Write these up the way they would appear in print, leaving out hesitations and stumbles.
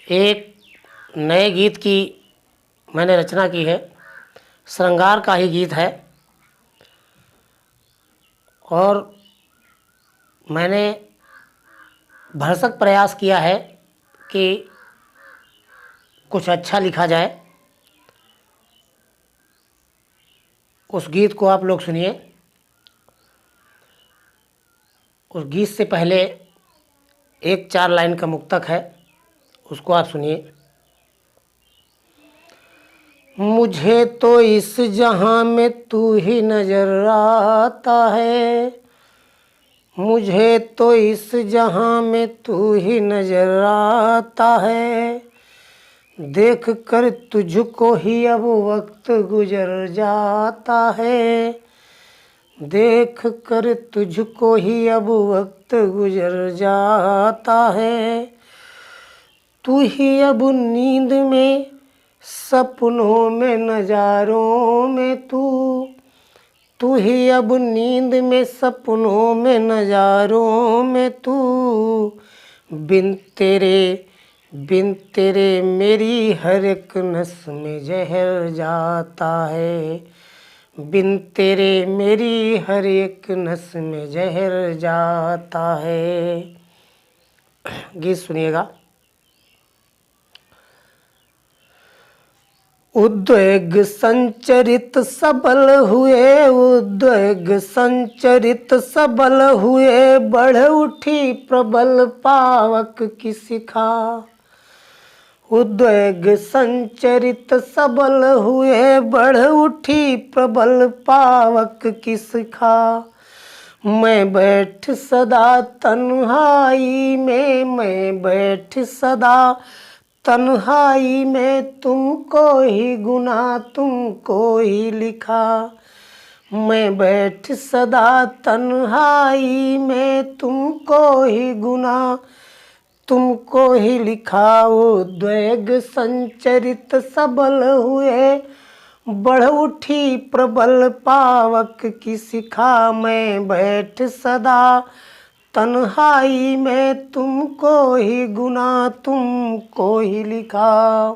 एक नए गीत की मैंने रचना की है। श्रृंगार का ही गीत है और मैंने भरसक प्रयास किया है कि कुछ अच्छा लिखा जाए। उस गीत को आप लोग सुनिए। उस गीत से पहले एक 4 लाइन का मुक्तक है, उसको आप सुनिए। मुझे तो इस जहां में तू ही नजर आता है, मुझे तो इस जहां में तू ही नजर आता है। देख कर तुझको ही अब वक्त गुजर जाता है, देख कर तुझको ही अब वक्त गुजर जाता है। तू ही अब नींद में, सपनों में, नज़ारों में तू ही अब नींद में, सपनों में, नज़ारों में तू। बिन तेरे मेरी हर एक नस में जहर जाता है, बिन तेरे मेरी हर एक नस में जहर जाता है। गीत सुनिएगा। उद्वेग संचरित सबल हुए, उद्वेग संचरित सबल हुए, बढ़ उठी प्रबल पावक की शिखा। उद्वेग संचरित सबल हुए, बढ़ उठी प्रबल पावक की शिखा। मैं बैठ सदा तन्हाई में, मैं बैठ सदा तन्हाई में, तुमको ही गुना तुमको ही लिखा। मैं बैठ सदा तन्हाई में, तुमको ही गुना तुमको ही लिखा। उद्वेग संचरित सबल हुए, बढ़ उठी प्रबल पावक की शिखा। मैं बैठ सदा तन्हाई में, तुमको ही गुना तुमको ही लिखा।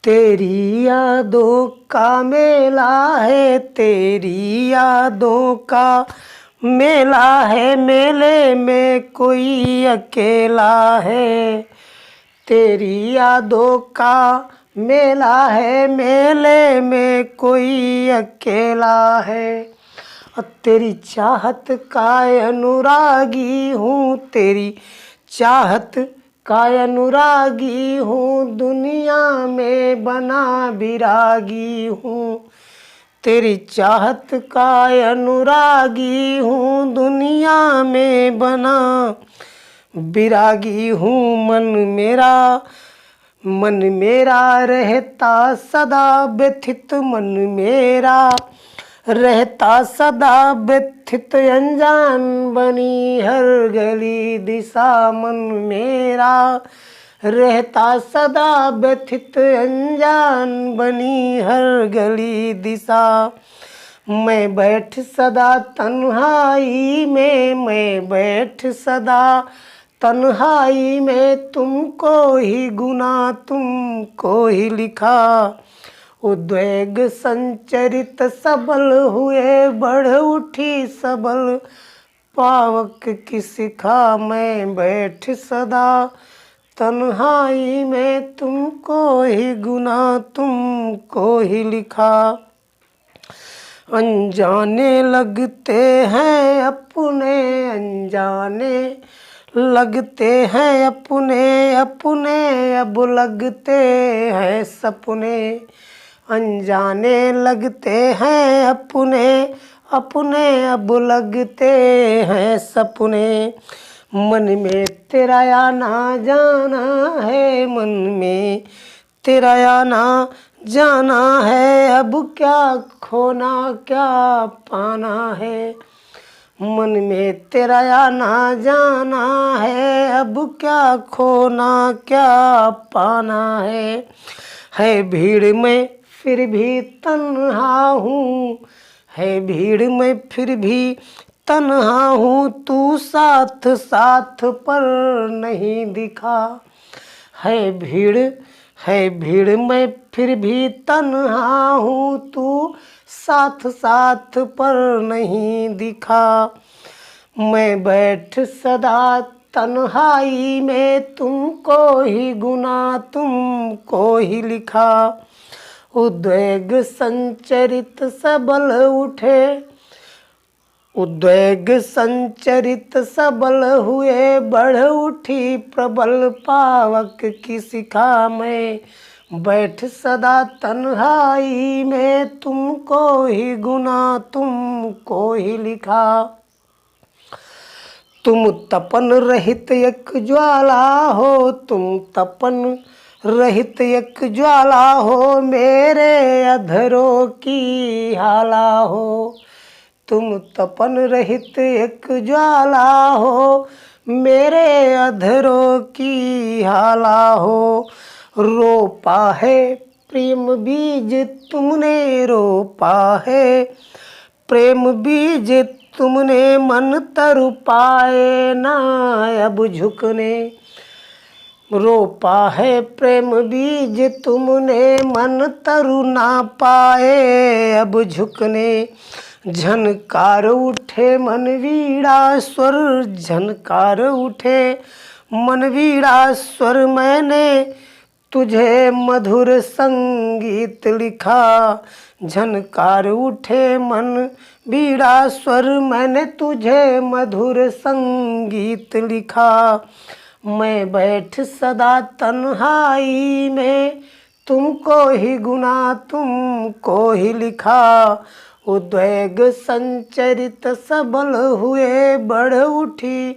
तेरी यादों का मेला है, तेरी यादों का मेला है, मेले में कोई अकेला है। तेरी यादों का मेला है, मेले में कोई अकेला है। तेरी चाहत का अनुरागी हूँ, तेरी चाहत का अनुरागी हूँ, दुनिया में बना विरागी हूँ। तेरी चाहत का अनुरागी हूँ, दुनिया में बना विरागी हूँ। मन मेरा रहता सदा व्यथित, मन मेरा रहता सदा व्यथित, अनजान बनी हर गली दिशा। मन मेरा रहता सदा व्यथित, अनजान बनी हर गली दिशा। मैं बैठ सदा तन्हाई में, मैं बैठ सदा तन्हाई में, तुमको ही गुना तुमको ही लिखा। उद्वेग संचरित सबल हुए, बढ़ उठी सबल पावक की शिखा। मैं बैठ सदा तन्हाई में, तुमको ही गुना तुमको ही लिखा। अनजाने लगते हैं अपने, अनजाने लगते हैं अपने, अपने अब लगते हैं सपने। अनजाने लगते हैं अपने, अपने अब लगते हैं सपने। मन में तेरा आना जाना है, मन में तेरा आना जाना है, अब क्या खोना क्या पाना है। मन में तेरा आना जाना है, अब क्या खोना क्या पाना है भीड़ में फिर भी तन्हा हूँ, है भीड़ में फिर भी तन्हा हूँ, तू साथ साथ पर नहीं दिखा। है भीड़ मैं फिर भी तन्हा हूँ, तू साथ साथ पर नहीं दिखा। मैं बैठ सदा तन्हाई में, तुमको ही गुना तुमको ही लिखा। उद्वेग संचरित सबल उठे, उद्वेग संचरित सबल हुए, बढ़ उठी प्रबल पावक की शिखा। मैं बैठ सदा तन्हाई में, तुमको ही गुना तुमको ही लिखा। तुम तपन रहित एक ज्वाला हो, तुम तपन रहित एक ज्वाला हो, मेरे अधरों की हाला हो। तुम तपन रहित एक ज्वाला हो, मेरे अधरों की हाला हो। रोपा है प्रेम बीज तुमने, रोपा है प्रेम बीज तुमने, मन तरु पाए ना अब झुकने। रोपा है प्रेम बीज तुमने, मन तरु ना पाए अब झुकने। झनकार उठे मनवीड़ा स्वर, झनकार उठे मनवीड़ा स्वर, मैंने तुझे मधुर संगीत लिखा। झनकार उठे मन बीड़ा स्वर, मैंने तुझे मधुर संगीत लिखा। मैं बैठ सदा तन्हाई में, तुमको ही गुना तुमको ही लिखा। उद्वेग संचरित सबल हुए, बढ़ उठी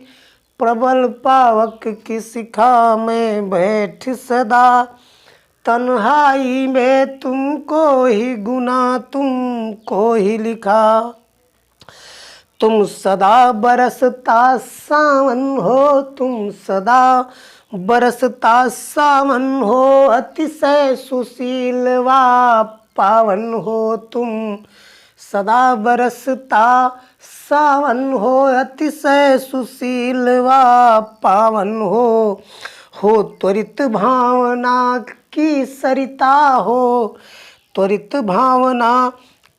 प्रबल पावक की शिखा। मैं बैठ सदा तन्हाई में, तुमको ही गुना तुमको ही लिखा। तुम सदा बरसता सावन हो, तुम सदा बरसता सावन हो, अतिशय सुशील व पावन हो। तुम सदा बरसता सावन हो, अतिशय सुशील व पावन हो त्वरित भावना की सरिता हो, त्वरित भावना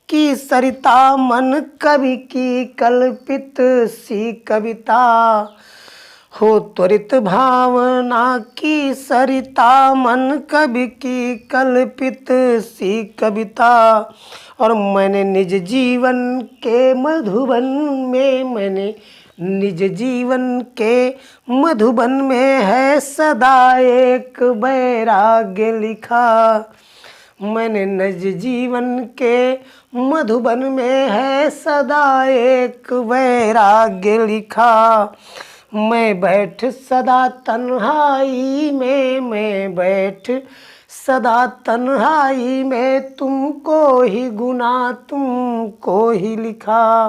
की सरिता, मन कवि की कल्पित सी कविता। हो त्वरित भावना की सरिता, मन कवि की कल्पित सी कविता। और मैंने निज जीवन के मधुबन में, मैंने निज जीवन के मधुबन में है सदा एक वैराग्य लिखा। मैंने निज जीवन के मधुबन में है सदा एक वैराग्य लिखा। मैं बैठ सदा तन्हाई में, मैं बैठ सदा तन्हाई में, तुमको ही गुना तुमको ही लिखा।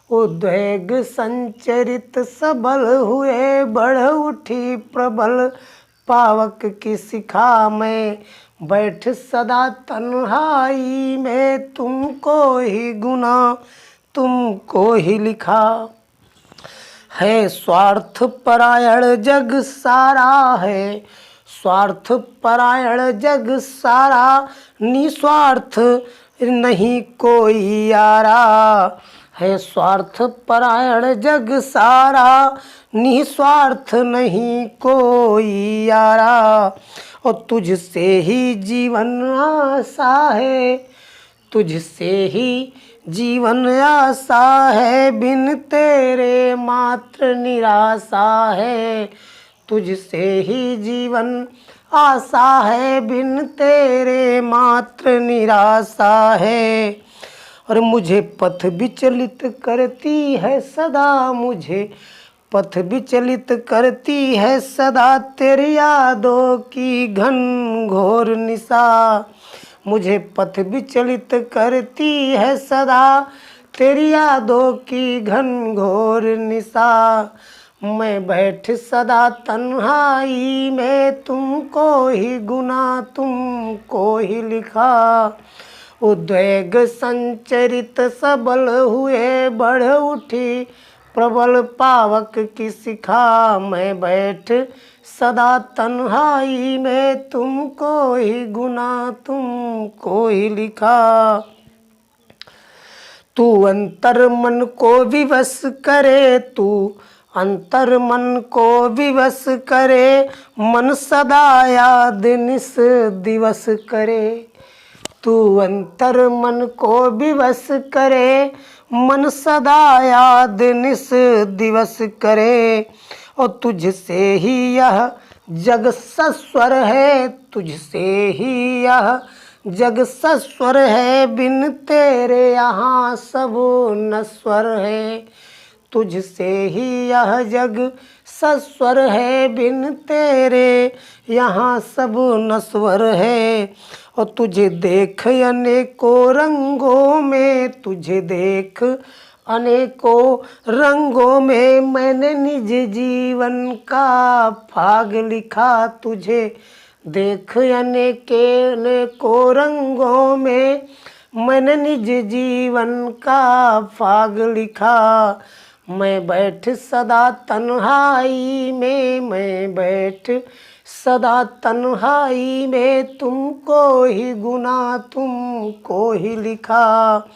उद्वेग संचरित सबल हुए, बढ़ उठी प्रबल पावक की शिखा। मैं बैठ सदा तन्हाई में, तुमको ही गुना तुमको ही लिखा। है स्वार्थ परायण जग सारा है, स्वार्थ परायण जग सारा, निस्वार्थ नहीं कोई यारा। है स्वार्थ परायण जग सारा, निस्वार्थ नहीं कोई यारा। और तुझसे ही जीवन आशा है, तुझसे ही जीवन आशा है, बिन तेरे मात्र निराशा है। तुझसे ही जीवन आशा है, बिन तेरे मात्र निराशा है। और मुझे पथ विचलित करती है सदा, मुझे पथ विचलित करती है सदा, तेरी यादों की घन घोर निशा। मुझे पथ विचलित करती है सदा, तेरी यादों की घन घोर निशा। मैं बैठ सदा तन्हाई में, तुमको ही गुना तुमको ही लिखा। उद्वेग संचरित सबल हुए, बढ़ उठी प्रबल पावक की शिखा, मैं बैठ सदा तन्हाई में, तुमको ही गुना तुमको ही लिखा। तू अंतर मन को विवश करे, तू अंतर मन को विवश करे, मन सदा याद निस दिवस करे। तू अंतर मन को विवश करे, मन सदा याद निस दिवस करे। और तुझसे ही यह जग सस्वर है, तुझसे ही यह जग सस्वर है, बिन तेरे यहाँ सब नश्वर है। तुझसे ही यह जग सस्वर है, बिन तेरे यहाँ सब नश्वर है। और तुझे देख अनेकों रंगों में, तुझे देख अनेकों रंगों में, मैंने निज जीवन का भाग लिखा। तुझे देख अनेकों रंगों में, मैंने निज जीवन का भाग लिखा। मैं बैठ सदा तन्हाई में, मैं बैठ सदा तन्हाई में, तुमको ही गुना तुमको ही लिखा।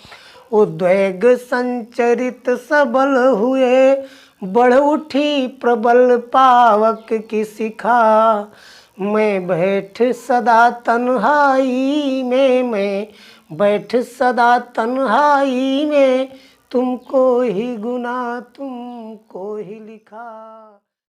उद्वेग संचरित सबल हुए, बढ़ उठी प्रबल पावक की शिखा। मैं बैठ सदा तन्हाई में, मैं बैठ सदा तन्हाई में, तुमको ही गुना तुमको ही लिखा।